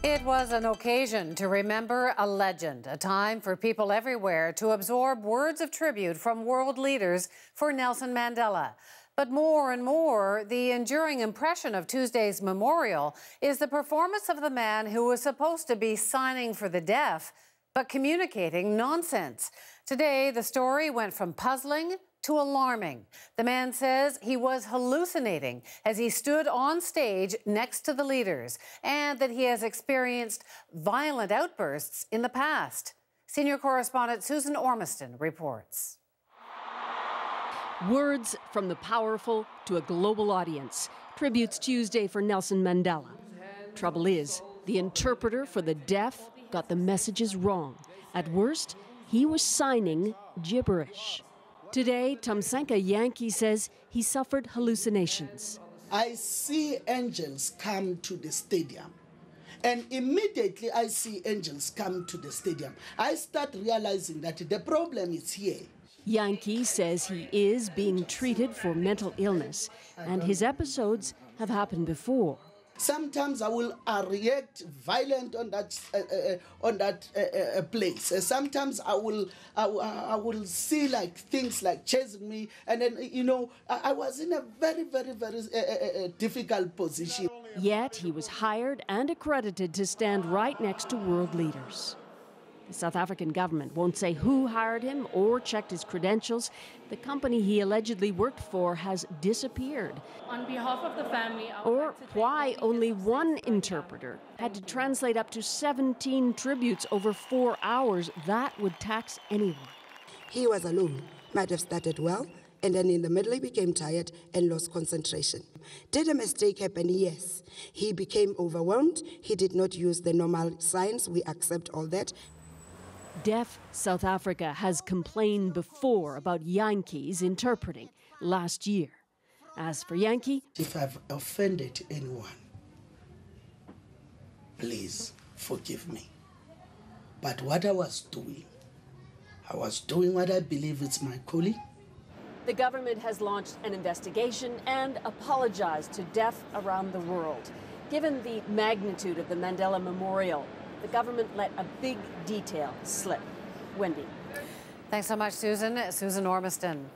It was an occasion to remember a legend, a time for people everywhere to absorb words of tribute from world leaders for Nelson Mandela. But more and more, the enduring impression of Tuesday's memorial is the performance of the man who was supposed to be signing for the deaf, but communicating nonsense. Today, the story went from puzzling to alarming. The man says he was hallucinating as he stood on stage next to the leaders, and that he has experienced violent outbursts in the past. Senior correspondent Susan Ormiston reports. Words from the powerful to a global audience. Tributes Tuesday for Nelson Mandela. Trouble is, the interpreter for the deaf got the messages wrong. At worst, he was signing gibberish. Today, Thamsanqa Jantjie says he suffered hallucinations. I see angels come to the stadium. And immediately I see angels come to the stadium, I start realizing that the problem is here. Jantjie says he is being treated for mental illness, and his episodes have happened before. Sometimes I will react violent on that place. Sometimes I will see like things like chasing me, and then I was in a very difficult position. Yet he was hired and accredited to stand right next to world leaders. The South African government won't say who hired him or checked his credentials. The company he allegedly worked for has disappeared. On behalf of the family, or why only one interpreter had to translate up to 17 tributes over 4 hours. That would tax anyone. He was alone. Might have started well, and then in the middle he became tired and lost concentration. Did a mistake happen? Yes. He became overwhelmed. He did not use the normal signs. We accept all that. Deaf South Africa has complained before about Jantjie's interpreting last year. As for Jantjie, if I've offended anyone, please forgive me. But what I was doing what I believe is my calling. The government has launched an investigation and apologized to deaf around the world. Given the magnitude of the Mandela Memorial, the government let a big detail slip. Wendy. Thanks so much, Susan. Susan Ormiston.